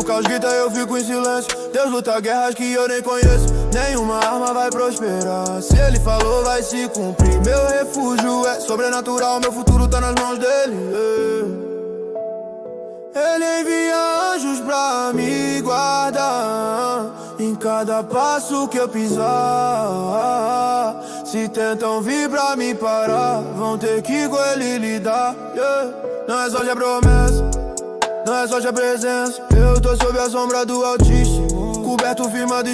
o caos grita, eu fico em silêncio. Deus luta guerras que eu nem conheço. Nenhuma arma vai prosperar. Se ele falou, vai se cumprir. Meu refúgio é sobrenatural, meu futuro tá nas mãos dele. Ele envia anjos pra me guardar em cada passo que eu pisar. Se tentam vir pra me parar, vão ter que com ele lidar. Não é sorte a promessa, não é sorte a presença. Eu tô sob a sombra do Altíssimo, coberto, firmado e